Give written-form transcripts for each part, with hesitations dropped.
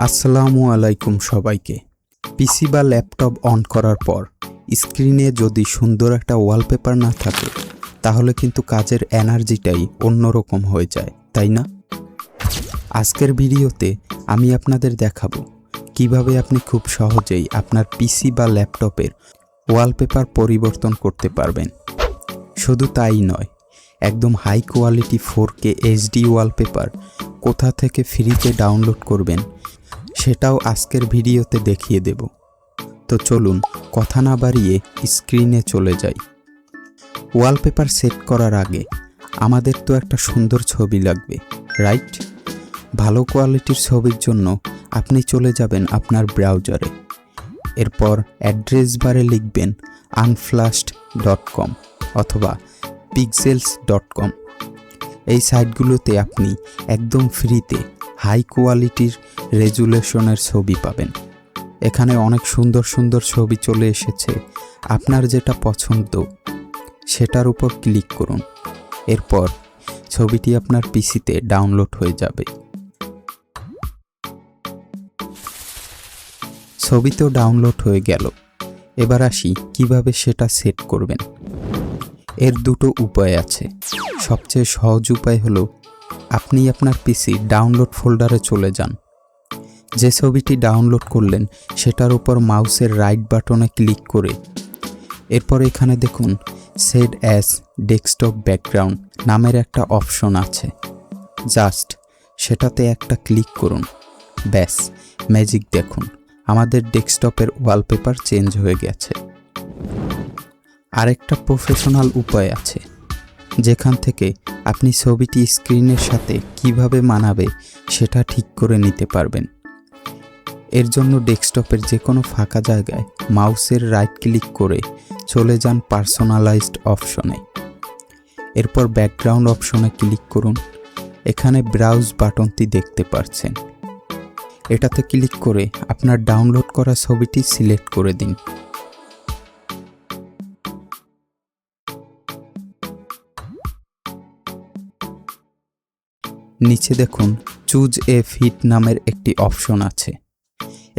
আসসালামু আলাইকুম সবাইকে। পিসি বা ল্যাপটপ অন করার পর স্ক্রিনে যদি সুন্দর একটা ওয়ালপেপার না থাকে তাহলে কিন্তু কাজের এনার্জিটাই অন্যরকম হয়ে যায়, তাই না? আজকের ভিডিওতে আমি আপনাদের দেখাবো কিভাবে আপনি খুব সহজেই আপনার পিসি বা ল্যাপটপের ওয়ালপেপার পরিবর্তন করতে পারবেন। শুধু তাই নয়, একদম high quality 4K HD wallpaper কোথা থেকে ফ্রিতে ডাউনলোড করবেন সেটাও আজকের ভিডিওতে দেখিয়ে দেব। তো চলুন কথা না বাড়িয়ে স্ক্রিনে চলে যাই। ওয়ালপেপার সেট করার আগে আমাদের তো একটা সুন্দর ছবি লাগবে, রাইট? ভালো কোয়ালিটির ছবির জন্য আপনি চলে যাবেন আপনার ব্রাউজারে। এরপর অ্যাড্রেস বারে লিখবেন unflashed.com অথবা pixels.com। এই সাইটগুলোতে আপনি একদম ফ্রিতে হাই কোয়ালিটির রেজুলেশনের ছবি পাবেন। এখানে অনেক সুন্দর সুন্দর ছবি চলে এসেছে। আপনার যেটা পছন্দ সেটার উপর ক্লিক করুন। এরপর ছবিটি আপনার পিসিতে ডাউনলোড হয়ে যাবে। ছবি তো ডাউনলোড হয়ে গেল। এবার আসি কিভাবে সেটা সেট করবেন। এর দুটো উপায় আছে। সবচেয়ে সহজ উপায় হলো আপনি আপনার পিসি ডাউনলোড ফোল্ডারে চলে যান। যে ছবিটি ডাউনলোড করলেন সেটার উপর মাউসের রাইট বাটনে ক্লিক করে এরপর এখানে দেখুন সেট অ্যাজ ডেস্কটপ ব্যাকগ্রাউন্ড নামের একটা অপশন আছে। জাস্ট সেটাতে একটা ক্লিক করুন। ব্যাস, ম্যাজিক দেখুন, আমাদের ডেস্কটপের ওয়ালপেপার চেঞ্জ হয়ে গেছে। আরেকটা প্রফেশনাল উপায় আছে, যেখান থেকে আপনি ছবিটি স্ক্রিনের সাথে কিভাবে মানাবে সেটা ঠিক করে নিতে পারবেন। এর জন্য ডেস্কটপের যে কোনো ফাঁকা জায়গায় মাউসের রাইট ক্লিক করে চলে যান পার্সোনালাইজড অপশনে। এরপর ব্যাকগ্রাউন্ড অপশনে ক্লিক করুন। এখানে ব্রাউজ বাটনটি দেখতে পাচ্ছেন। এটাতে ক্লিক করে আপনার ডাউনলোড করা ছবিটি সিলেক্ট করে দিন। নিচে দেখুন চুজ এ ফিট নামের একটি অপশন আছে।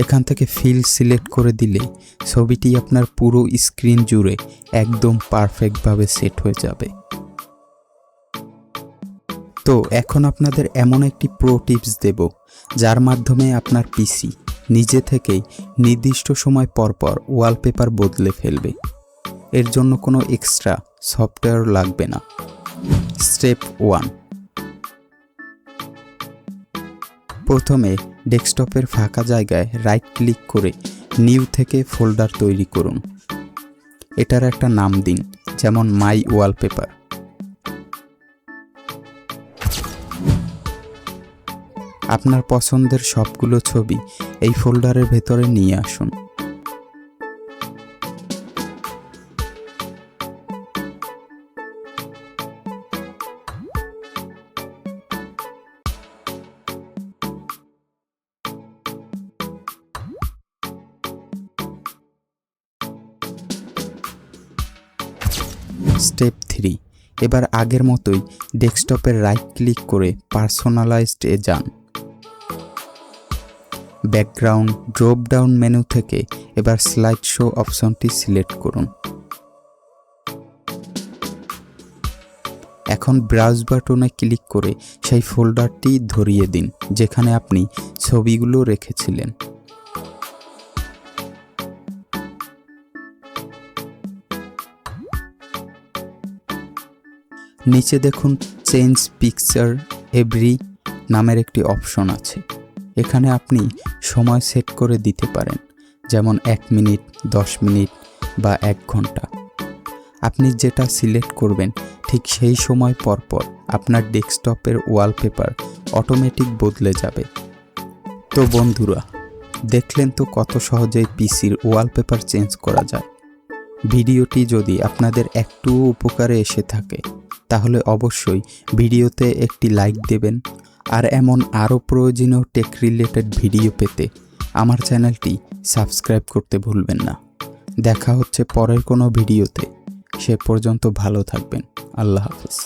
এখান থেকে ফিল সিলেক্ট করে দিলে ছবিটি আপনার পুরো স্ক্রিন জুড়ে একদম পারফেক্টভাবে সেট হয়ে যাবে। তো এখন আপনাদের এমন একটি প্রো টিপস দেব যার মাধ্যমে আপনার পিসি নিজে থেকেই নির্দিষ্ট সময় পরপর ওয়ালপেপার বদলে ফেলবে। এর জন্য কোনো এক্সট্রা সফটওয়্যার লাগবে না। স্টেপ 1, প্রথমে ডেস্কটপের ফাঁকা জায়গায় রাইট ক্লিক করে নিউ থেকে ফোল্ডার তৈরি করুন। এটার একটা নাম দিন, যেমন মাই ওয়ালপেপার। আপনার পছন্দের সবগুলো ছবি এই ফোল্ডারের ভেতরে নিয়ে আসুন। স্টেপ 3, এবার আগের মতোই ডেস্কটপের রাইট ক্লিক করে পার্সোনালাইজড-এ যান। ব্যাকগ্রাউন্ড ড্রপ ডাউন মেনু থেকে এবার স্লাইড শো অপশনটি সিলেক্ট করুন। এখন ব্রাউজ বাটনে ক্লিক করে সেই ফোল্ডারটি ধরিয়ে দিন যেখানে আপনি ছবিগুলো রেখেছিলেন। নিচে দেখুন চেঞ্জ পিকচার এভরি নামের একটি অপশন আছে। এখানে আপনি সময় সেট করে দিতে পারেন, যেমন 1 মিনিট, 10 মিনিট বা 1 ঘন্টা। আপনি যেটা সিলেক্ট করবেন ঠিক সেই সময় পরপর আপনার ডেস্কটপের ওয়ালপেপার অটোমেটিক বদলে যাবে। তো বন্ধুরা, দেখলেন তো কত সহজেই পিসির ওয়ালপেপার চেঞ্জ করা যায়। ভিডিওটি যদি আপনাদের একটু উপকারে এসে থাকে তাহলে অবশ্যই ভিডিওতে একটি লাইক দেবেন। আর এমন আরও প্রয়োজনীয় টেক রিলেটেড ভিডিও পেতে আমার চ্যানেলটি সাবস্ক্রাইব করতে ভুলবেন না। দেখা হচ্ছে পরের কোনো ভিডিওতে। সে পর্যন্ত ভালো থাকবেন। আল্লাহ হাফেজ।